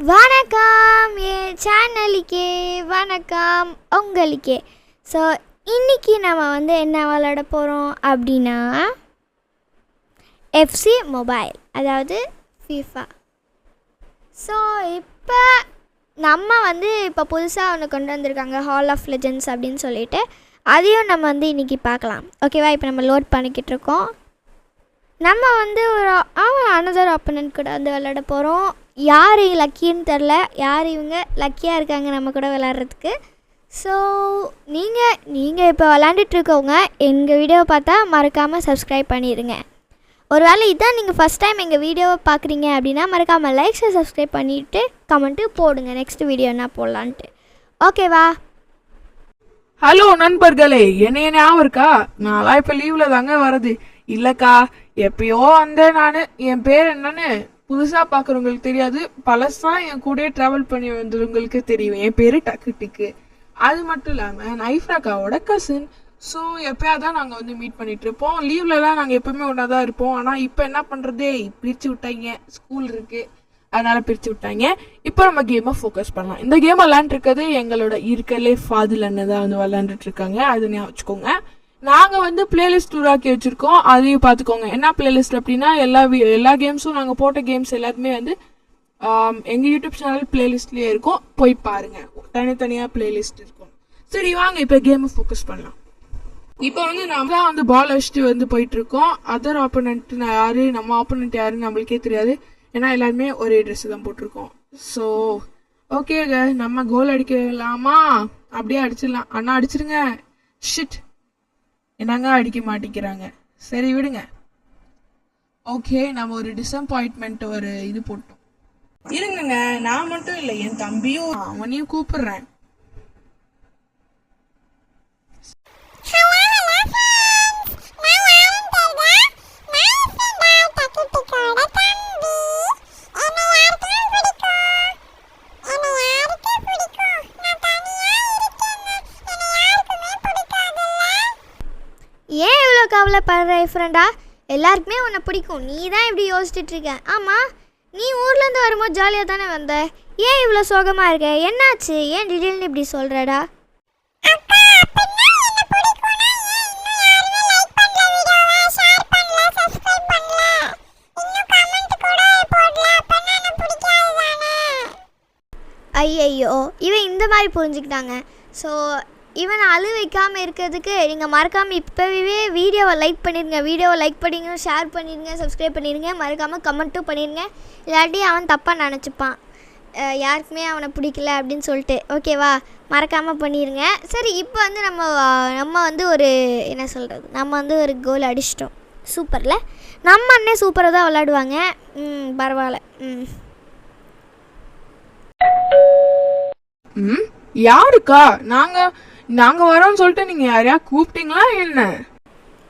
வணக்கம் என் சேனலுக்கே வணக்கம் உங்களுக்கே. ஸோ இன்றைக்கி நம்ம என்ன விளையாட போகிறோம் அப்படின்னா எஃப்சி மொபைல், அதாவது ஃபீஃபா. ஸோ இப்போ நம்ம இப்போ புதுசாக ஒன்று கொண்டு வந்திருக்காங்க, ஹால் ஆஃப் லெஜெண்ட்ஸ் அப்படின்னு சொல்லிட்டு. அதையும் நம்ம இன்றைக்கி பார்க்கலாம். ஓகேவா? இப்போ நம்ம லோட் பண்ணிக்கிட்டு இருக்கோம். நம்ம ஒரு அனதர் ஆப்பனன்ட் கூட விளையாட போகிறோம். யார் லக்கின்னு தெரில, யார் இவங்க லக்கியாக இருக்காங்க நம்ம கூட விளையாடுறதுக்கு. ஸோ நீங்கள் இப்போ விளாண்டுட்ருக்கவங்க எங்கள் வீடியோவை பார்த்தா மறக்காமல் சப்ஸ்கிரைப் பண்ணிடுங்க. ஒரு வேளை இதான் நீங்கள் ஃபஸ்ட் டைம் எங்கள் வீடியோவை பார்க்குறீங்க அப்படின்னா மறக்காமல் லைக்ஸை சப்ஸ்கிரைப் பண்ணிவிட்டு கமெண்ட்டு போடுங்க, நெக்ஸ்ட் வீடியோ என்ன போடலான்ட்டு. ஓகேவா? ஹலோ நண்பர்களே, என்ன ஞாபகம் இருக்கா? நான்லாம் இப்போ லீவில் தாங்க வருது. இல்லைக்கா, எப்பயோ நான் என் பேர் என்னன்னு புதுசாக பார்க்குறவங்களுக்கு தெரியாது, பழசாக என் கூடயே ட்ராவல் பண்ணி வந்தவங்களுக்கு தெரியும். என் பேர் டக்கு டிக்கு. அது மட்டும் இல்லாமல் நைஃப்ராக்காவோட கசின். ஸோ எப்போயாதான் நாங்கள் மீட் பண்ணிட்டு இருப்போம். லீவ்லலாம் நாங்கள் எப்பவுமே ஒன்றா தான் இருப்போம். ஆனால் இப்போ என்ன பண்ணுறதே, பிரித்து விட்டாங்க, ஸ்கூல் இருக்குது அதனால பிரித்து விட்டாங்க. இப்போ நம்ம கேமை ஃபோக்கஸ் பண்ணலாம். இந்த கேம் விளாண்டுருக்கிறது எங்களோட இருக்கலே ஃபாதில் அண்ணன் தான் விளாண்டுட்டு இருக்காங்க. அது ஞாபகம் வச்சுக்கோங்க. நாங்கள் பிளேலிஸ்ட் உருவாக்கி வச்சுருக்கோம், அதையும் பார்த்துக்கோங்க. என்ன பிளேலிஸ்ட் அப்படின்னா எல்லா கேம்ஸும் நாங்கள் போட்ட கேம்ஸ் எல்லாத்துமே எங்கள் யூடியூப் சேனல் பிளேலிஸ்ட்லேயே இருக்கும், போய் பாருங்கள். தனித்தனியாக பிளேலிஸ்ட் இருக்கும். சரி வாங்க இப்போ கேமை ஃபோக்கஸ் பண்ணலாம். இப்போ நம்ம தான் பால் வச்சுட்டு போயிட்டு இருக்கோம். அதர் ஆப்போனன்ட் யாரு, நம்ம ஆப்போனன்ட் யாருன்னு நம்மளுக்கே தெரியாது, ஏன்னா எல்லாருமே ஒரே ட்ரெஸ் தான் போட்டிருக்கோம். ஸோ ஓகேங்க, நம்ம கோல் அடிக்கலாமா? அப்படியே அடிச்சிடலாம். அண்ணா அடிச்சிருங்க. ஷிட், என்னங்க அடிக்க மாட்டேங்கிறாங்க. சரி விடுங்க. ஓகே, நம்ம ஒரு டிசப்பாயின்ட்மெண்ட் இது போட்டோம். இருங்க, நான் மட்டும் இல்லை, என் தம்பியும் அவனையும் கூப்பிடுறேன். ஏன் இவ்வளோ கவலைப்படுற ஃப்ரெண்டா? எல்லாருக்குமே உன்னை பிடிக்கும், நீ தான் இப்படி யோசிச்சுட்டு இருக்க. ஆமாம், நீ ஊர்லேருந்து வரும்போது ஜாலியாக தானே வந்த, ஏன் இவ்வளோ சோகமாக இருக்க? என்னாச்சு? ஏன் டீட்டெயில்னு இப்படி சொல்கிறடா? ஐயையோ, இவன் இந்த மாதிரி புரிஞ்சுக்கிட்டாங்க. ஸோ இவனை அழு வைக்காமல் இருக்கிறதுக்கு நீங்கள் மறக்காமல் இப்போவே வீடியோவை லைக் பண்ணிடுங்க. வீடியோவை லைக் பண்ணிடுங்க, ஷேர் பண்ணிடுங்க, சப்ஸ்கிரைப் பண்ணிடுங்க, மறக்காமல் கமெண்ட்டும் பண்ணிடுங்க. இல்லாட்டி அவன் தப்பாக நினச்சிப்பான், யாருக்குமே அவனை பிடிக்கல அப்படின்னு சொல்லிட்டு. ஓகேவா? மறக்காமல் பண்ணிடுங்க. சரி, இப்போ நம்ம ஒரு என்ன சொல்கிறது, நம்ம ஒரு கோல் அடிச்சிட்டோம். சூப்பரில், நம்ம அண்ணே சூப்பராக தான் விளாடுவாங்க. பரவாயில்ல. யாருக்கா? நாங்க வரோம்னு சொல்லிட்டு நீங்க யாரையா கூப்பிட்டீங்களா என்ன?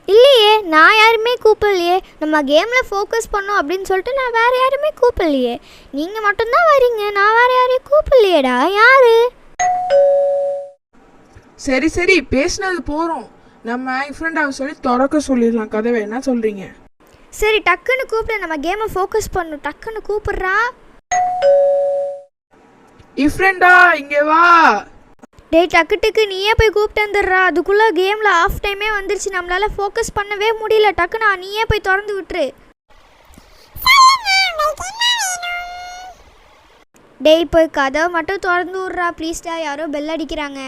இல்லையே, நான் யாருமே கூப்பிடலையே. நம்ம கேமில் ஃபோக்கஸ் பண்ணோம் அப்படின்னு சொல்லிட்டு நான் வேறு யாருமே கூப்பிடலையே. நீங்கள் மட்டும்தான் வரீங்க, நான் வேறு யாரையும் கூப்பிடலையேடா. யாரு? சரி சரி, பேசினது போகிறோம். நம்ம ஃப்ரெண்டாக சொல்லி திறக்க சொல்லிடலாம் கதவை. என்ன சொல்கிறீங்க? சரி, டக்குன்னு கூப்பிடு, நம்ம கேமை ஃபோக்கஸ் பண்ணணும். டக்குன்னு கூப்பிட்றா. ஃப்ரெண்டா இங்கே வா. டேய் டக்கு நீயே போய் கூப்பிட்டு வந்துடுறா. அதுக்குள்ளே கேமில் ஆஃப் டைமே வந்துருச்சு, நம்மளால் ஃபோக்கஸ் பண்ணவே முடியல. டக்குன்னு நீயே போய் திறந்து விட்டுரு. டேய் போய் கதவை மட்டும் திறந்து விட்றா ப்ளீஸ்டா, யாரோ பெல் அடிக்கிறாங்க.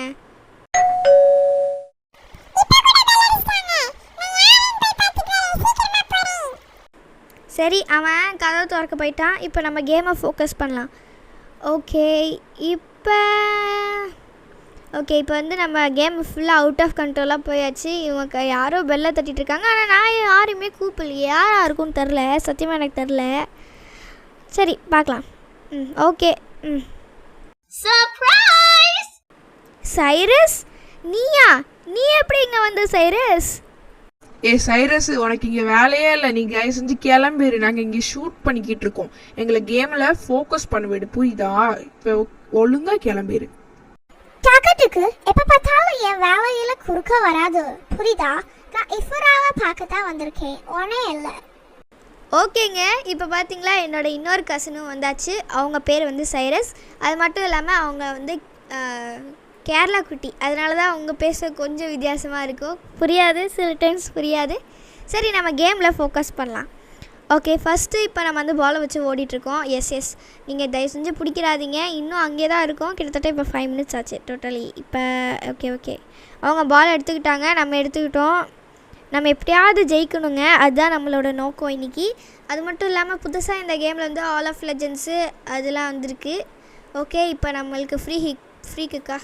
சரி, அவன் கதவை திறக்க போயிட்டான். இப்போ நம்ம கேமை ஃபோக்கஸ் பண்ணலாம். ஓகே, இப்போ நம்ம கேம் ஃபுல்லாக அவுட் ஆஃப் கண்ட்ரோலாக போயாச்சு. இவங்க யாரோ பெல்லை தட்டிகிட்டு இருக்காங்க, ஆனால் நான் யாருமே கூப்பிடலையே. யாராக இருக்கும்னு தெரில, சத்தியமாக எனக்கு தெரில. சரி பார்க்கலாம். ஓகே. சர்ப்ரைஸ்! சைரஸ், நீயா? நீ எப்படி இங்கே வந்த சைரஸ்? சைரஸ், உனக்கு இங்கே வேலையே இல்லை, நீ தயவு செஞ்சு கிளம்பிடு. நாங்கள் இங்கே ஷூட் பண்ணிக்கிட்டு இருக்கோம், எங்களை கேமில் ஃபோக்கஸ் பண்ண விடு, புரியுதா? இப்போ ஒழுங்காக கிளம்பிடு. டக்குட்டுக்கு எப்போ பார்த்தாலும் என் வேலையில் குறுக்க வராது, புரியுதா? நான் இஃபராவை பார்க்க தான் வந்திருக்கேன், ஒன்னே இல்லை. ஓகேங்க, இப்போ பார்த்தீங்களா என்னோட இன்னொரு கசினும் வந்தாச்சு. அவங்க பேர் வந்து சைரஸ். அது மட்டும் இல்லாமல் அவங்க வந்து கேரளா குட்டி, அதனால தான் அவங்க பேச கொஞ்சம் வித்தியாசமாக இருக்கும், புரியாது, சில டைம்ஸ் புரியாது. சரி, நம்ம கேமில் ஃபோக்கஸ் பண்ணலாம். ஓகே, ஃபஸ்ட்டு இப்போ நம்ம வந்து பாலை வச்சு ஓடிட்டுருக்கோம். எஸ், நீங்கள் தயவு செஞ்சு பிடிக்கிறாதீங்க, இன்னும் அங்கே தான் இருக்கோம். கிட்டத்தட்ட இப்போ 5 minutes ஆச்சு டோட்டலி. இப்போ ஓகே அவங்க பால் எடுத்துக்கிட்டாங்க, நம்ம எடுத்துக்கிட்டோம். நம்ம எப்படியாவது ஜெயிக்கணுங்க, அதுதான் நம்மளோட நோக்கம் இன்றைக்கி. அது மட்டும் இல்லாமல் புதுசாக இந்த கேமில் வந்து ஆல் ஆஃப் லெஜெண்ட்ஸு அதெல்லாம் வந்திருக்கு. ஓகே, இப்போ நம்மளுக்கு ஃப்ரீ கிக்கா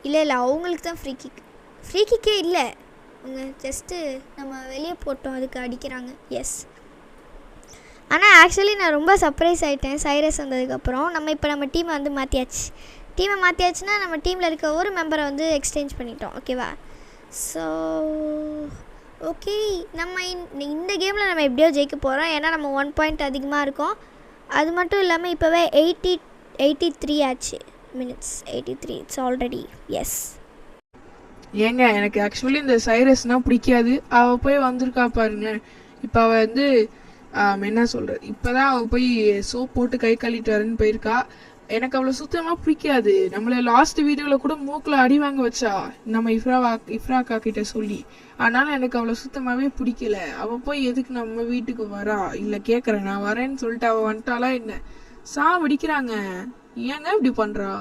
இல்லை அவங்களுக்கு தான் ஃப்ரீ கிக்கே இல்லை, அவங்க ஜஸ்ட்டு நம்ம வெளியே போட்டோம், அதுக்கு அடிக்கிறாங்க. எஸ், ஆனால் ஆக்சுவலி நான் ரொம்ப சர்ப்ரைஸ் ஆகிட்டேன் சைரஸ் வந்ததுக்கப்புறம். நம்ம டீமை வந்து மாற்றியாச்சுன்னா நம்ம டீமில் இருக்க ஒரு மெம்பரை வந்து எக்ஸ்சேஞ்ச் பண்ணிட்டோம். ஓகேவா? ஸோ ஓகே, நம்ம இந்த கேமில் நம்ம எப்படியோ ஜெயிக்க போகிறோம், ஏன்னா நம்ம 1 point அதிகமாக இருக்கோம். அது மட்டும் இல்லாமல் இப்போவே 83 ஆச்சு minutes. 83 it's already. எஸ் ஏங்க, எனக்கு ஆக்சுவலி இந்த சைரஸ்னால் பிடிக்காது. அவள் போய் வந்திருக்கா பாருங்க. இப்போ அவள் வந்து என்ன சொல்கிறது, இப்போ தான் அவள் போய் சோப் போட்டு கை கழுவிட்டு வரேன்னு போயிருக்கா. எனக்கு அவ்வளோ சுத்தமாக பிடிக்காது. நம்மளை லாஸ்ட் வீடியோவில் கூட மூக்கில் அடி வாங்க வச்சா நம்ம இஃப்ராக்கா கிட்ட சொல்லி. அதனால் எனக்கு அவ்வளோ சுத்தமாகவே பிடிக்கல. அவள் போய் எதுக்கு நம்ம வீட்டுக்கு வரா, இல்லை கேட்குறேன் நான் வரேன்னு சொல்லிட்டு அவள் வந்துட்டாலா என்ன? சாவடிக்கிறாங்க. ஏங்க இப்படி பண்ணுறா?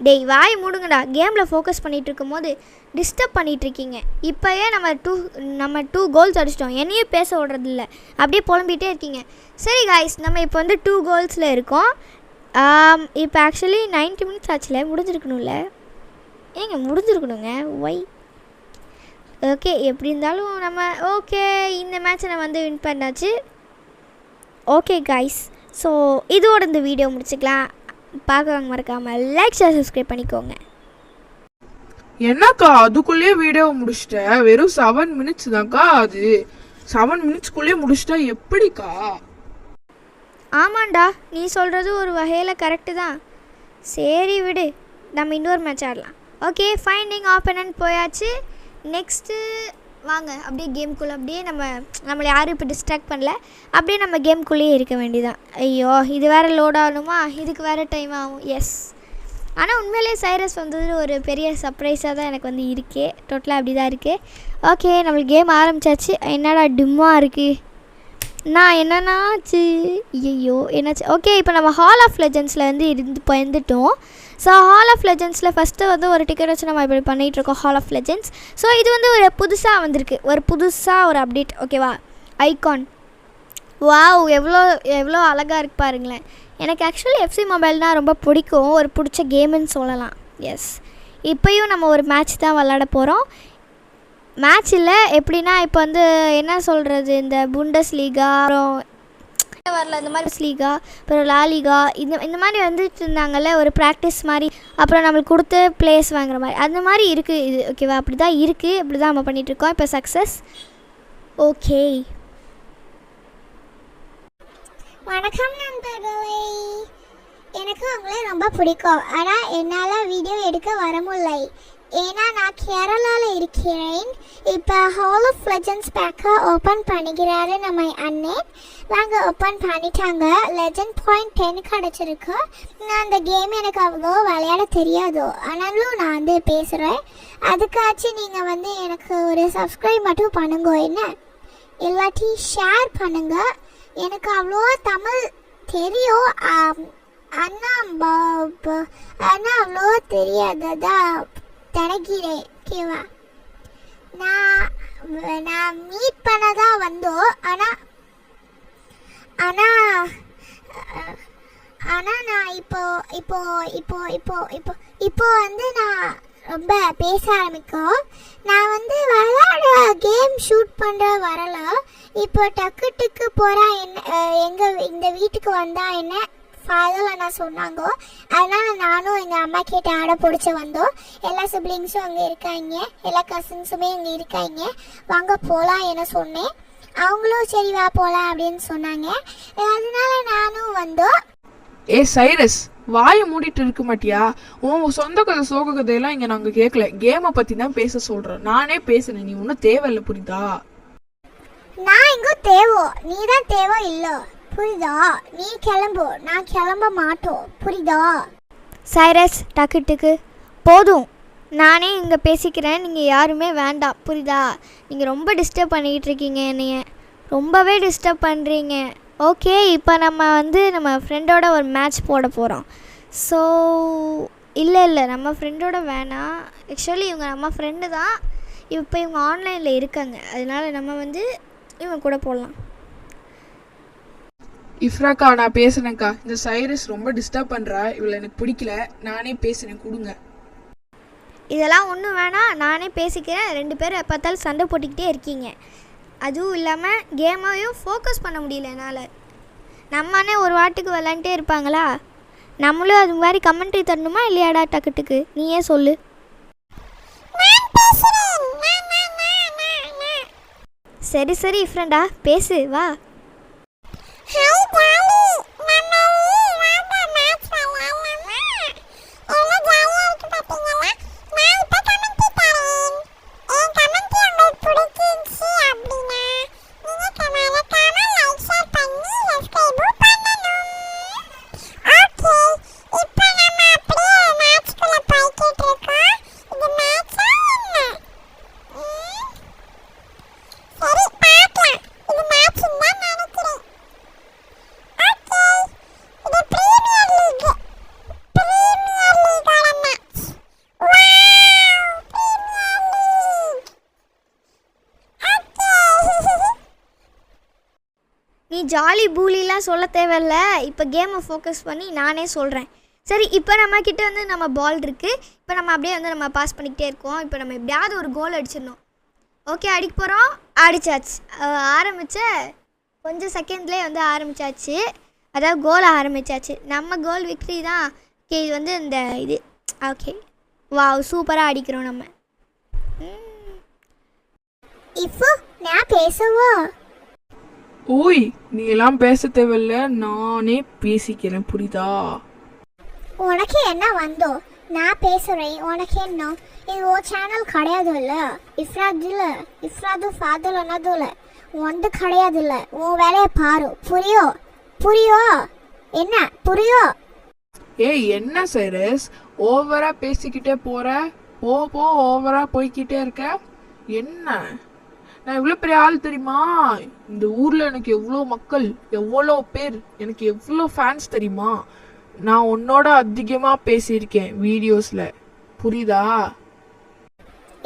டேய் வாய் மூடுங்கடா, கேமில் ஃபோக்கஸ் பண்ணிகிட்டு இருக்கும் போது டிஸ்டர்ப் பண்ணிகிட்ருக்கீங்க. இப்போயே நம்ம 2 கோல்ஸ் அடிச்சிட்டோம், என்னையும் பேச விடுறதில்ல, அப்படியே புலம்பிகிட்டே இருக்கீங்க. சரி காய்ஸ், நம்ம இப்போ வந்து 2 கோல்ஸில் இருக்கோம். இப்போ ஆக்சுவலி 90 minutes ஆச்சுல, முடிஞ்சிருக்கணும்ல? ஏங்க முடிஞ்சிருக்கணுங்க, ஒய்? ஓகே, எப்படி இருந்தாலும் நம்ம ஓகே இந்த மேட்ச்சை நம்ம வந்து வின் பண்ணாச்சு. ஓகே காய்ஸ், ஸோ இதோட இந்த வீடியோ முடிச்சுக்கலாம். பார்க்குறவங்க மறக்காமல் லைக் ஷேர் சப்ஸ்கிரைப் பண்ணிக்கோங்க. என்னக்கா அதுக்குள்ளேயே வீடியோ முடிச்சிட்ட? வெறும் 7 minutes தான்க்கா. அது 7 minutesக்குள்ளேயே முடிச்சிட்டா எப்படிக்கா? ஆமாண்டா, நீ சொல்கிறது ஒரு வகையில் கரெக்டு தான். சரி விடு, நம்ம இன்னொரு மேட்ச் ஆடலாம். ஓகே, ஃபைண்டிங் ஆப்பனன்ட் போயாச்சு. நெக்ஸ்ட்டு வாங்க அப்படியே கேம்குள்ளே, அப்படியே நம்மளை யாரும் இப்போ டிஸ்ட்ராக்ட் பண்ணல, அப்படியே நம்ம கேம்குள்ளேயே இருக்க வேண்டியதான். ஐயோ, இது வேறு லோட் ஆகணுமா, இதுக்கு வேறு டைம் ஆகும். எஸ், ஆனால் உண்மையிலே சைரஸ் வந்தது ஒரு பெரிய சர்ப்ரைஸாக தான் எனக்கு வந்து இருக்கே. டோட்டலாக அப்படி தான் இருக்குது. ஓகே, நம்மளுக்கு கேம் ஆரம்பிச்சாச்சு. என்னடா டிம்மாக இருக்குது, நான் என்னன்னாச்சு? ஐயோ என்னாச்சு? ஓகே, இப்போ நம்ம ஹால் ஆஃப் லெஜெண்ட்ஸில் வந்து வந்துட்டோம். ஸோ ஹால் ஆஃப் லெஜெண்ட்ஸில் ஃபஸ்ட்டு வந்து ஒரு டிக்கெட் வச்சு நம்ம இப்படி பண்ணிகிட்ருக்கோம் ஹால் ஆஃப் லெஜெண்ட்ஸ். ஸோ இது வந்து ஒரு புதுசாக வந்திருக்கு, ஒரு அப்டேட். ஓகேவா? ஐகான், வாவ், எவ்வளோ அழகாக இருக்குது பாருங்களேன். எனக்கு ஆக்சுவலி FC மொபைல்னால் ரொம்ப பிடிக்கும், ஒரு பிடிச்ச கேமுன்னு சொல்லலாம். எஸ், இப்போயும் நம்ம ஒரு மேட்ச் தான் விளாட போகிறோம். மேட்ச் இல்லை, எப்படின்னா இப்போ வந்து என்ன சொல்கிறது, இந்த புண்டஸ் லீகா வரல, இந்த மாதிரி லீகா, அப்புறம் லாலிகா, இந்த மாதிரி வந்துட்டு இருந்தாங்கல்ல, ஒரு ப்ராக்டிஸ் மாதிரி, அப்புறம் நம்மளுக்கு கொடுத்து பிளேஸ் வாங்குற மாதிரி, அந்த மாதிரி இருக்குது இது. ஓகேவா? அப்படி தான் இருக்குது, அப்படி தான் நம்ம பண்ணிகிட்ருக்கோம். இப்போ சக்ஸஸ். ஓகே, வணக்கம் நண்பர்களே. எனக்கு உங்களை ரொம்ப பிடிக்கும், ஆனால் என்னால் வீடியோ எடுக்க வர முடியலை, ஏன்னா நான் கேரளாவில் இருக்கிறேன். இப்போ ஹால் ஆஃப் லெஜெண்ட்ஸ் பேக்கை ஓப்பன் பண்ணிக்கிறாரு நம்ம அண்ணன். நாங்கள் ஓப்பன் பண்ணிட்டாங்க. லெஜெண்ட் பாயிண்ட் 10 கிடச்சிருக்கு. நான் அந்த கேம் எனக்கு அவ்வளோ விளையாட தெரியாது, ஆனாலும் நான் வந்து பேசுகிறேன். அதுக்காச்சும் நீங்கள் வந்து எனக்கு ஒரு சப்ஸ்கிரைப் மட்டும் பண்ணுங்க, என்ன இல்லாட்டி ஷேர் பண்ணுங்க. எனக்கு அவ்வளோ தமிழ் தெரியும், ஆனால் அவ்வளோ தெரியாததான் நினைக்கிறேன். ஓகேவா? நான் மீட் பண்ணதான் வந்தோம், ஆனால் நான் இப்போ வந்து நான் ரொம்ப பேச ஆரம்பிக்கும். நான் வந்து விளையாட கேம் ஷூட் பண்ணுற வரல. இப்போ டக்கு போகிறா என்ன இந்த வீட்டுக்கு வந்தால் என்ன ஃபாதர் அண்ணா சொன்னாங்க. அதனால் நானும் எங்கள் அம்மா கிட்ட ஆட பிடிச்சி வந்தோம். எல்லா சிப்ளிங்ஸும் அங்கே இருக்காங்க, எல்லா கசின்ஸுமே அங்கே இருக்காங்க. வாங்க போகலாம் என்ன சொன்னேன். அவங்களும் சரி வா போகலாம் அப்படின்னு சொன்னாங்க. அதனால நானும் வந்தோம். ஏ சைரஸ், வாயை மூடிட்டு இருக்க மாட்டியா? உன் சொந்த கதை சோக கதையெல்லாம் இங்க நாங்க கேட்கல. கேமை பத்தி தான் பேச சொல்றோம். நானே பேசுனேன், நீ ஒன்னும் தேவையில்ல, புரியுதா? நான் இங்க தேவோ, நீ தான் தேவோ இல்ல, புரியுதா? நீ கிளம்பு, நான் கிளம்ப மாட்டோம், புரியுதா? சைரஸ் டக்குட்டுக்கு போதும், நானே இங்கே பேசிக்கிறேன், நீங்கள் யாருமே வேண்டாம், புரியுதா? நீங்கள் ரொம்ப டிஸ்டர்ப் பண்ணிக்கிட்டு இருக்கீங்க, என்னைய ரொம்பவே டிஸ்டர்ப் பண்ணுறீங்க. ஓகே, இப்போ நம்ம ஃப்ரெண்டோட ஒரு மேட்ச் போட போகிறோம். ஸோ இல்லை நம்ம ஃப்ரெண்டோட வேணாம். ஆக்சுவலி இவங்க நம்ம ஃப்ரெண்டு தான். இப்போ இவங்க ஆன்லைனில் இருக்காங்க, அதனால நம்ம இவங்க கூட போடலாம். இஃப்ராக்கா, நான் பேசுனேன்க்கா. இந்த சைரஸ் ரொம்ப டிஸ்டர்ப் பண்றா, இவளை எனக்கு பிடிக்கல, நானே பேசுனேன், கொடுங்க. இதெல்லாம் ஒன்றும் வேணாம், நானே பேசிக்கிறேன். 2 பேரும் பார்த்தாலும் சண்டை போட்டுக்கிட்டே இருக்கீங்க. அதுவும் இல்லாமல் கேமையும் ஃபோக்கஸ் பண்ண முடியல என்னால். நம்மனே ஒரு வாட்டுக்கு விளாண்டுட்டே இருப்பாங்களா? நம்மளும் அது மாதிரி கமெண்ட்ரி தரணுமா இல்லையாடா? டக்குட்டுக்கு நீயே சொல்லு. சரி ஃப்ரெண்டா, பேசு, வா. நீ ஜாலி பூலிலாம் சொல்ல தேவையில்ல, இப்போ கேமை ஃபோக்கஸ் பண்ணி நானே சொல்கிறேன். சரி, இப்போ நம்மக்கிட்ட நம்ம பால் இருக்குது. இப்போ நம்ம அப்படியே நம்ம பாஸ் பண்ணிக்கிட்டே இருக்கோம். இப்போ நம்ம எப்படியாவது ஒரு கோல் அடிச்சிடணும். ஓகே, அடிக்க போகிறோம். அடித்தாச்சு. ஆரம்பித்த கொஞ்சம் செகண்ட்லேயே ஆரம்பித்தாச்சு. அதாவது கோல் ஆரம்பித்தாச்சு. நம்ம கோல் விக்ட்ரி தான். ஓகே, இது இந்த இது ஓகே, வா, சூப்பராக அடிக்கிறோம் நம்ம. இப்போ நான் பேசவோ? ஓய், நீ எல்லாம் பேச தேவையில்ல, நானே பேசிக்கிறேன், புரியுதா? உனக்கு என்ன வந்தோ? நான் பேசுறேன், உனக்கு என்ன? இது ஒரு சேனல் கிடையாது இல்ல, இஃப்ராது ஃபாதர் ஒன்னது இல்ல, ஒன்று கிடையாது இல்ல. உன் வேலையை பாரு, புரியோ? என்ன புரியோ? ஏய், என்ன சைரஸ், ஓவரா பேசிக்கிட்டே போற? போ ஓவரா போய்கிட்டே இருக்க. என்ன, நான் எவ்வளோ பெரிய ஆள் தெரியுமா? இந்த ஊர்ல எனக்கு எவ்வளோ மக்கள், எவ்வளோ பேர், எனக்கு எவ்வளோ ஃபேன்ஸ் தெரியுமா? நான் உன்னோட அதிகமா பேசியிருக்கேன் வீடியோஸ்ல, புரியுதா?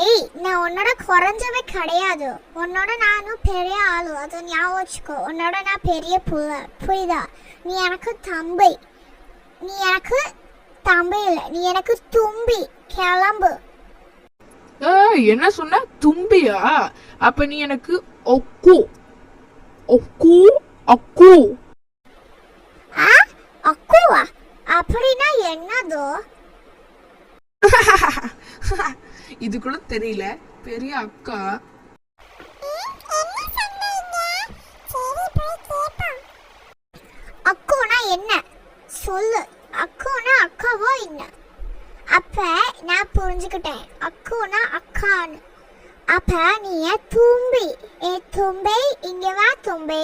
ஏய், நான் உன்னோட குறைஞ்சவே கிடையாது. உன்னோட நானும் பெரிய ஆளு, அதை ஞாபகம் வச்சுக்கோ. உன்னோட நான் பெரிய புள்ள, புரியுதா? நீ எனக்கு தம்பி, இல்லை, நீ எனக்கு தும்பி. கிளம்பு. என்ன சொன்ன? தும்பியா? அப்ப நீ எனக்கு அக்கு. அக்குவா? அப்படின்னா என்னதோ? இது கூட தெரியல, பெரிய அக்கா. அக்குனா என்ன சொல்லு? அக்குனா அக்காவோ என்ன? அப்ப நான் புரிஞ்சுக்கிட்டேன், அக்குனா அக்கான்னு. அப்ப நீ தும்பி. தும்பை, இங்க வா தும்பை.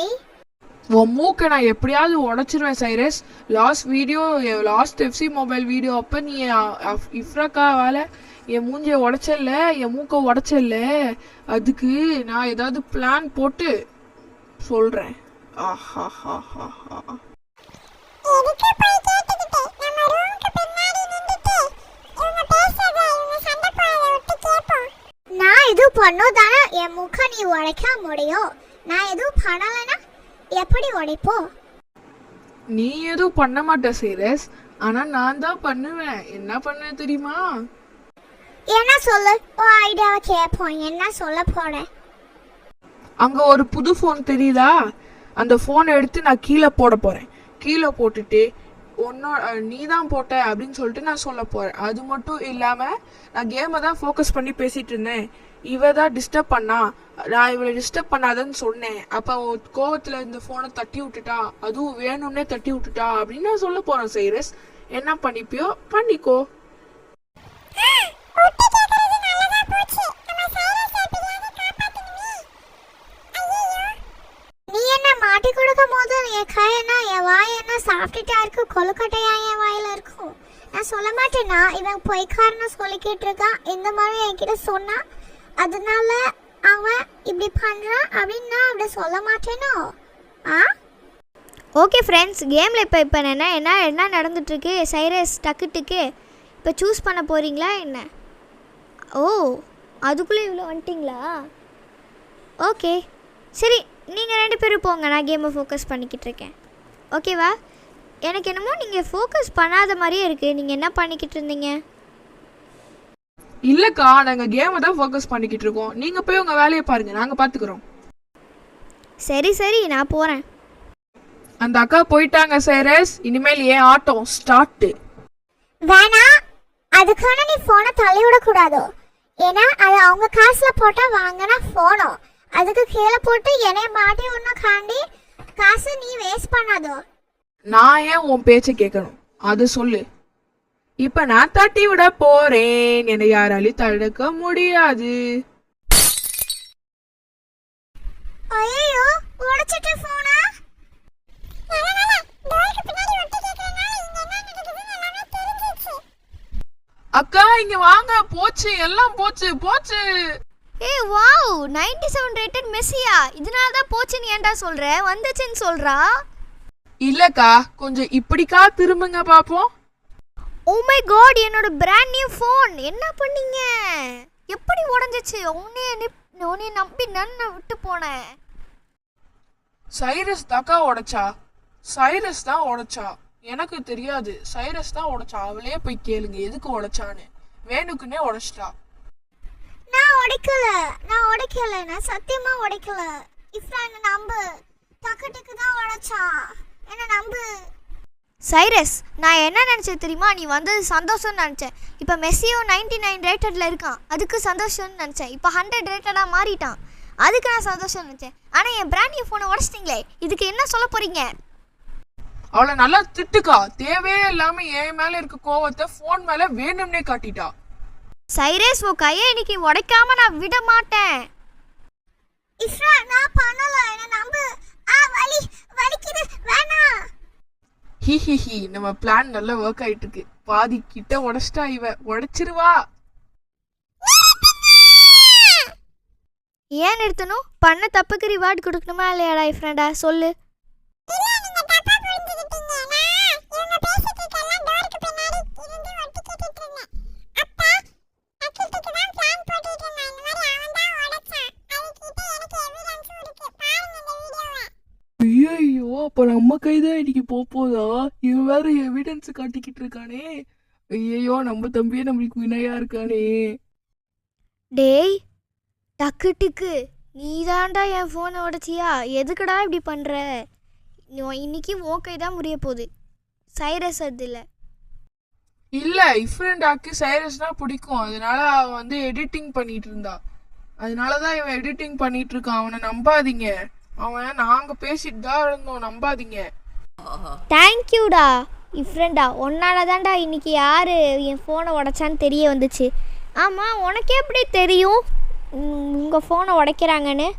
உன் மூக்க நான் எப்படியாவது உடைச்சிருவேன் Cyrus. Last FC mobile video அப்ப நீ இஃப்ராக்காவால என் மூஞ்சிய உடைச்சல்ல, என் மூக்க உடைச்சல்ல, அதுக்கு நான் ஏதாவது பிளான் போட்டு சொல்றேன். நான் எதுவும் பண்ணோதானே என் முக்க நீ உடைக்க முடியும். நான் எதுவும் பண்ணலைன்னா எப்படி உடைப்போ? நீ எதுவும் பண்ண மாட்ட சைரஸ், ஆனா நான் தான் பண்ணுவேன். என்ன பண்ண தெரியுமா? என்ன சொல்லு? ஐடியாவை கேட்போம். என்ன சொல்ல போறேன்? அங்க ஒரு புது போன் தெரியுதா? அந்த போனை எடுத்து நான் கீழே போட போறேன். கீழே போட்டுட்டு நீ தான் போட்ட அப்படின்னு சொல்லிட்டு நான் சொல்ல போறேன். அது மட்டும் இல்லாம நான் கேமை தான் ஃபோக்கஸ் பண்ணி பேசிட்டு இருந்தேன். இவ தான் டிஸ்டர்ப் பண்ணா, நான் இவளை டிஸ்டர்ப் பண்ணாதன்னு சொன்னேன். அப்ப கோவத்துல இந்த போனை தட்டி விட்டுட்டா, அதுவும் வேணும்னே தட்டி விட்டுட்டா அப்படின்னு நான் சொல்ல போறேன் சைரஸ். என்ன பண்ணிப்பியோ பண்ணிக்கோ. நீ என்ன மாட்டி கொடுக்கும் போது என் கையனா என் வாய் என்ன சாப்பிட்டுட்டா இருக்கு, கொழுக்கட்டையா என் வாயில இருக்கும். நான் சொல்ல மாட்டேன்னா இவன் பொய்க்காரன்னு சொல்லிக்கிட்டு இருக்கான். இந்த மாதிரி என்கிட்ட சொன்னா அதனால அவன் இப்படி பண்றான் அப்படின்னு நான் அப்படி சொல்ல மாட்டேனோ? ஓகே ஃப்ரெண்ட்ஸ், கேமில் இப்போ என்ன நடந்துட்டுருக்கு? சைரஸ் டக்குட்டுக்கு இப்போ சூஸ் பண்ண போகிறீங்களா என்ன? ஓ, அதுக்குள்ளே இவ்வளோ வந்துட்டிங்களா? ஓகே சரி, நீங்கள் 2 பேரும் போங்க, நான் கேமை ஃபோக்கஸ் பண்ணிக்கிட்டு இருக்கேன். ஓகேவா? எனக்கு என்னமோ நீங்கள் ஃபோக்கஸ் பண்ணாத மாதிரியே இருக்குது. நீங்கள் என்ன பண்ணிக்கிட்டு இருந்தீங்க? இல்லக்கா, நாங்க கேமை தான் ஃபோக்கஸ் பண்ணிக்கிட்டு இருக்கோம். நீங்க போய் உங்க வேலையை பாருங்க, நாங்க பாத்துக்கிறோம். சரி நான் போகிறேன். அந்த அக்கா போயிட்டாங்க சைரஸ். இனிமேல் ஏன் ஆட்டம் ஸ்டார்ட். வேணா, அதுக்கான நீ போனை தள்ளி விடக்கூடாது. ஏன்னா அது அவங்க காசுல போட்டா வாங்கினா போனோ, அதுக்கு கீழே போட்டு என்னைய மாட்டி ஒன்னும் காண்டி காசு நீ வேஸ்ட் பண்ணாதோ. நான் ஏன் உன் பேச்ச கேட்கணும்? அது சொல்லு. இப்ப நான் தட்டி விட போறேன், என்னை யாராலையும் தடுக்க முடியாது. ஐயோ, உடைச்சிட்ட போனா. அக்கா இங்க வாங்க, போச்சு எல்லாம் போச்சு. ஏய் வாவ், 97 ரேட்டட் மெஸ்ஸியா? இதனால தான் போச்சுன்னு ஏன்டா சொல்ற? வந்துச்சுன்னு சொல்றா. இல்லக்கா, கொஞ்சம் இப்படிக்கா திரும்புங்க பாப்போம். ஓ மை காட், என்னோட பிராண்ட் நியூ ஃபோன் என்ன பண்ணீங்க? எப்படி உடைஞ்சிச்சு? உன்னைய நம்பி நான் விட்டு போனேன். சைரஸ் தாக்கா உடைச்சா. சைரஸ் தான் உடைச்சா, எனக்கு தெரியாது. சைரஸ் தான் உடைச்சா. அவளே போய் கேளுங்க எதுக்கு உடைச்சான்னு. வேணுக்குன்னே உடைச்சிட்டா. நான் உடைக்கல, நான் சத்தியமா உடைக்கல. இஃப்ரான் நம்பு, டக்குட்டுக்கு தான் உடைச்சா, என்ன நம்பு. சைரஸ், நான் என்ன நினச்சேன் தெரியுமா? நீ வந்தது சந்தோஷம்னு நினச்சேன். இப்போ மெஸ்ஸியும் 99 ரேட்டடில் இருக்கான், அதுக்கு சந்தோஷம்னு நினச்சேன். இப்போ 100 ரேட்டடாக மாறிட்டான், அதுக்கு நான் சந்தோஷம்னு நினச்சேன். ஆனால் என் பிராண்ட் நியூ ஃபோனை உடச்சிட்டிங்களே, இதுக்கு என்ன சொல்ல போகிறீங்க? அவளை நல்லா திட்டுக்கா. தேவையே இல்லாம என் மேல இருக்க கோவத்தை போன் மேல வேணும்னே காட்டிட்டா. சைரஸ், உன் கையை இன்னைக்கு உடைக்காம நான் விட மாட்டேன். இஃப்ரான், நான் பண்ணல, என்ன நம்பு. வலிக்குது, வேணாம். ஹி நம்ம பிளான் நல்லா ஒர்க் ஆயிட்டு இருக்கு. பாதி கிட்ட உடைச்சிட்டா. இவ உடைச்சிருவா. ஏன் நிறுத்தணும்? பண்ண தப்புக்கு ரிவார்டு கொடுக்கணுமா இல்லையாடா ஃப்ரெண்டா? சொல்லு. ஐயோ, அப்ப நம்ம கைதான் இன்னைக்கு போதா? இவன் வேற எவிடன்ஸ் காட்டிக்கிட்டு இருக்கானே. ஐயோ, நம்ம தம்பியே நம்மளுக்கு வினையா இருக்கானே. டேய் டக்குட்டுக்கு, நீதான்டா என் ஃபோனை உடைச்சியா? எதுக்குடா இப்படி பண்ணுற? இன்னைக்கு ஓகே தான் முடிய போகுது. சைரஸ் அது இல்லை. இல்லை, இஃப்ரெண்டாக்கு சைரஸ்னா பிடிக்கும். அதனால அவன் வந்து எடிட்டிங் பண்ணிட்டு இருந்தா. அதனாலதான் இவன் எடிட்டிங் பண்ணிட்டு இருக்கான். அவனை நம்பாதீங்க. அவன் நாங்க பேசிட்டு தான் இருந்தோம், நம்பாதீங்க. தேங்க்யூடா இஃப்ரெண்டா, உன்னால தான்டா இன்னைக்கு யார் என் ஃபோனை உடைச்சான்னு தெரிய வந்துச்சு. ஆமாம், உனக்கே எப்படி தெரியும் உங்கள் ஃபோனை உடைக்கிறாங்கன்னு?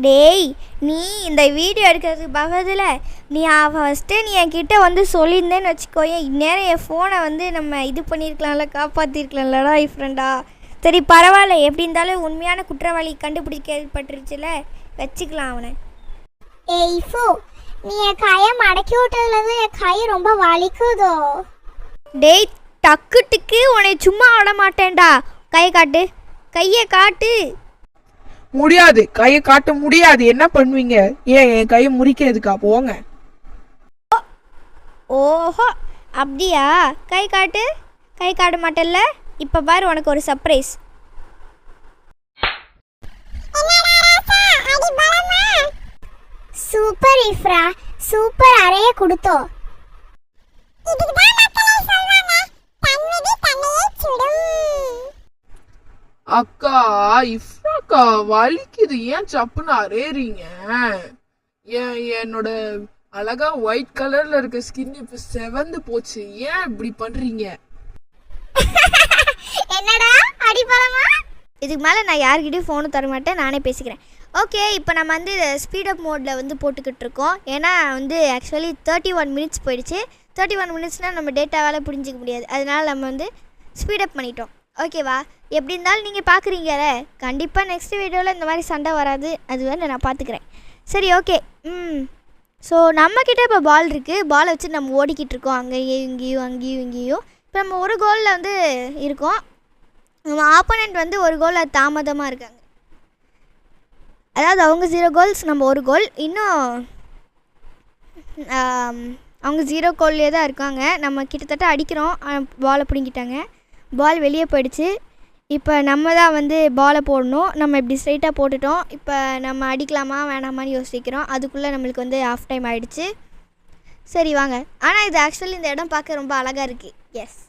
டேய், நீ இந்த வீடியோ எடுக்கிறதுக்கு பக்கத்தில் நீ ஃபஸ்ட்டு நீ என்கிட்ட வந்து சொல்லியிருந்தேன்னு வச்சுக்கோயேன், இந்நேரம் என் ஃபோனை வந்து நம்ம இது பண்ணியிருக்கலாம்ல, காப்பாற்றிருக்கலாம்லடா ஃப்ரெண்டா. சரி பரவாயில்ல, எப்படி இருந்தாலும் உண்மையான குற்றவாளி கண்டுபிடிக்கப்பட்டுருச்சுல, வச்சுக்கலாம் அவனை. ஏய் ஃபோ, நீ என் கையை மடக்கி விட்டதுலேருந்து என் கை ரொம்ப வலிக்குதோ. டேய் டக்குட்டுக்கு, உன்னை சும்மா விட மாட்டேன்டா. கை காட்டு. கையை காட்டு. முடியாது, கையை காட்ட முடியாது. என்ன பண்ணுவீங்க? ஏன் என் கையை முறிக்கிறதுக்கா? போங்க. ஓஹோ அப்படியா? கை காட்டு. கை காட்ட மாட்டேல்ல? இப்போ பாரு உனக்கு ஒரு சர்ப்ரைஸ். சூப்பர் இஃப்ரா, சூப்பர் அறைய கொடுத்தோ. அக்கா, இஃப்ராக்கா வலிக்குது, ஏன் சப்புன்னு அரையறீங்க? என்னோட அழகா ஒயிட் கலர்ல இருக்க ஸ்கின் இப்ப செவந்து போச்சு, ஏன் இப்படி பண்றீங்க? என்னடா அடிபலமா? இதுக்கு மேலே நான் யார்கிட்டயும் ஃபோனு தர மாட்டேன், நானே பேசிக்கிறேன். ஓகே, இப்போ நம்ம வந்து ஸ்பீடப் மோடில் வந்து போட்டுக்கிட்டு இருக்கோம். ஏன்னா வந்து ஆக்சுவலி 31 மினிட்ஸ் போயிடுச்சு. 31 மினிட்ஸ்னால் நம்ம டேட்டாவால் புரிஞ்சிக்க முடியாது. அதனால் நம்ம வந்து ஸ்பீடப் பண்ணிட்டோம். ஓகேவா? எப்படி இருந்தாலும் நீங்கள் பார்க்குறீங்களே, கண்டிப்பாக நெக்ஸ்ட் வீடியோவில் இந்த மாதிரி சண்டை வராது. அது வந்து நான் பார்த்துக்கிறேன். சரி, ஓகே. ஸோ நம்மக்கிட்ட இப்போ பால் இருக்குது. பாலை வச்சு நம்ம ஓடிக்கிட்டு இருக்கோம், அங்கேயும் இங்கேயும் அங்கேயும் இங்கேயும். இப்போ நம்ம ஒரு கோலில் வந்து இருக்கோம். நம்ம ஆப்போனண்ட் வந்து ஒரு கோலில் தாமதமாக இருக்காங்க. அதாவது அவங்க 0 கோல்ஸ், நம்ம 1 கோல். இன்னும் அவங்க 0 கோல்லே தான் இருக்காங்க. நம்ம கிட்டத்தட்ட அடிக்கிறோம், பாலை பிடிங்கிட்டாங்க. பால் வெளியே போயிடுச்சு. இப்போ நம்ம தான் வந்து பாலை போடணும். நம்ம இப்படி ஸ்ட்ரைட்டாக போட்டுட்டோம். இப்போ நம்ம அடிக்கலாமா வேணாமான்னு யோசிக்கிறோம். அதுக்குள்ளே நம்மளுக்கு வந்து ஆஃப் டைம் ஆகிடுச்சு. சரி வாங்க. ஆனால் இது ஆக்சுவலி இந்த இடம் பார்க்க ரொம்ப அழகாக இருக்குது. எஸ்.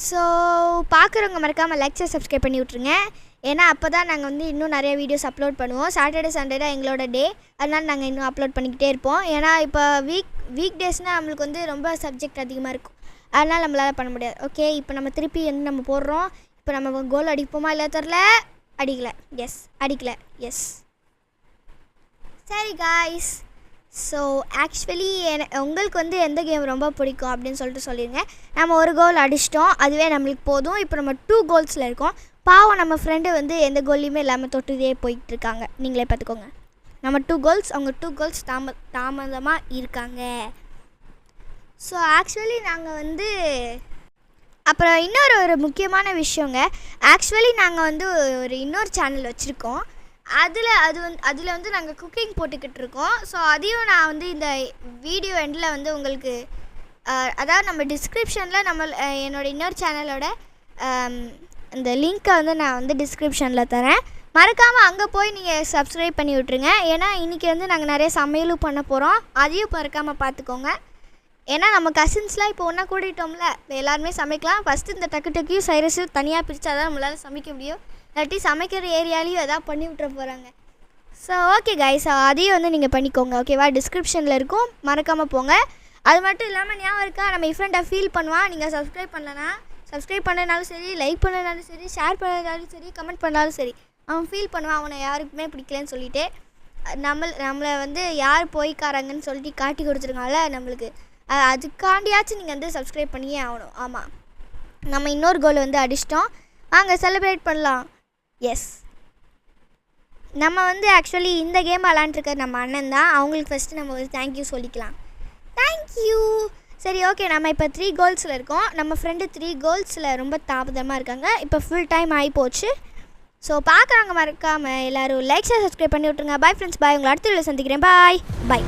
ஸோ பார்க்குறவங்க மறக்காமல் லைக் சப்ஸ்கிரைப் பண்ணி விட்ருங்க. ஏன்னா அப்போ தான் நாங்கள் வந்து இன்னும் நிறைய வீடியோஸ் அப்லோட் பண்ணுவோம். சாட்டர்டே சண்டே தான் எங்களோட டே. அதனால் நாங்கள் இன்னும் அப்லோட் பண்ணிக்கிட்டே இருப்போம். ஏன்னா இப்போ வீக் டேஸ்னால் நம்மளுக்கு வந்து ரொம்ப சப்ஜெக்ட் அதிகமாக இருக்கும். அதனால் நம்மளால் பண்ண முடியாது. ஓகே, இப்போ நம்ம திருப்பி வந்து நம்ம போடுறோம். இப்போ நம்ம கோல் அடிப்போமா இல்லை தெரில? அடிக்கலை. எஸ், அடிக்கலை. எஸ். சரி காய்ஸ், ஸோ ஆக்சுவலி உங்களுக்கு வந்து எந்த கேம் ரொம்ப பிடிக்கும் அப்படின்னு சொல்லிட்டு சொல்லிடுங்க. நம்ம ஒரு கோல் அடிச்சிட்டோம், அதுவே நம்மளுக்கு போதும். இப்போ நம்ம 2 கோல்ஸில் இருக்கோம். பாவம் நம்ம ஃப்ரெண்டு வந்து எந்த கோல்லையுமே இல்லாமல் தொட்டுதே போயிட்டுருக்காங்க. நீங்களே பார்த்துக்கோங்க. நம்ம 2 கோல்ஸ், அவங்க 2 கோல்ஸ் தாமதமாக இருக்காங்க. ஸோ ஆக்சுவலி நாங்கள் வந்து அப்புறம் இன்னொரு முக்கியமான விஷயங்க. ஆக்சுவலி நாங்கள் வந்து இன்னொரு சேனல் வச்சுருக்கோம். அதில் வந்து நாங்கள் குக்கிங் போட்டுக்கிட்டு இருக்கோம். ஸோ அதையும் நான் வந்து இந்த வீடியோ எண்டில் வந்து உங்களுக்கு அதாவது நம்ம டிஸ்கிரிப்ஷனில் என்னோடய இன்னொரு சேனலோட இந்த லிங்க்கை வந்து நான் வந்து டிஸ்கிரிப்ஷனில் தரேன். மறக்காமல் அங்கே போய் நீங்கள் சப்ஸ்கிரைப் பண்ணி விட்ருங்க. ஏன்னா இன்றைக்கி வந்து நாங்கள் நிறைய சமையலும் பண்ண போகிறோம். அதையும் மறக்காமல் பார்த்துக்கோங்க. ஏன்னா நம்ம கசின்ஸ்லாம் இப்போ ஒன்றா கூட்டிகிட்டோம்ல, எல்லாருமே சமைக்கலாம். ஃபஸ்ட்டு இந்த டக்குயும் சைரஸும் தனியாக பிரித்தா தான் நம்மளால் சமைக்க முடியும். இல்லாட்டி சமைக்கிற ஏரியாலையும் எதாவது பண்ணி விட்டுற போகிறாங்க. ஸோ ஓகே கைஸ், அதையும் வந்து நீங்கள் பண்ணிக்கோங்க. ஓகேவா? டிஸ்கிரிப்ஷனில் இருக்கும், மறக்காமல் போங்க. அது மட்டும் இல்லாமல் ஞாபகம் இருக்கா, நம்ம ஃப்ரெண்டை ஃபீல் பண்ணுவான். நீங்கள் சப்ஸ்கிரைப் பண்ணலன்னா, சப்ஸ்கிரைப் பண்ணனாலும் சரி, லைக் பண்ணனாலும் சரி, ஷேர் பண்ணனாலும் சரி, கமெண்ட் பண்ணாலும் சரி, அவன் ஃபீல் பண்ணுவான் அவனை யாருக்குமே பிடிக்கலன்னு சொல்லிவிட்டு. நம்மளை வந்து யார் போய்க்காராங்கன்னு சொல்லிட்டு காட்டி கொடுத்துருக்கால நம்மளுக்கு. அதுக்காண்டியாச்சும் நீங்கள் வந்து சப்ஸ்கிரைப் பண்ணியே ஆகணும். ஆமாம், நம்ம இன்னொரு கோல் வந்து அடிச்சிட்டோம். வாங்க செலிப்ரேட் பண்ணலாம். எஸ், நம்ம வந்து ஆக்சுவலி இந்த கேம் விளாண்டுருக்க நம்ம அண்ணன் தான். அவங்களுக்கு ஃபஸ்ட்டு நம்ம ஒரு தேங்க்யூ சொல்லிக்கலாம். தேங்க்யூ. சரி, ஓகே. நம்ம இப்போ 3 கோல்ஸில் இருக்கோம். நம்ம ஃப்ரெண்டு 3 கோல்ஸில் ரொம்ப தாமதமாக இருக்காங்க. இப்போ ஃபுல் டைம் ஆகி போச்சு. ஸோ பார்க்குறாங்க மறக்காமல் எல்லோரும் லைக் சப்ஸ்கிரைப் பண்ணி விட்ருங்க. பாய் ஃப்ரெண்ட்ஸ், பாய். உங்களை அடுத்த வீடியோவில் சந்திக்கிறேன். பாய் பாய்.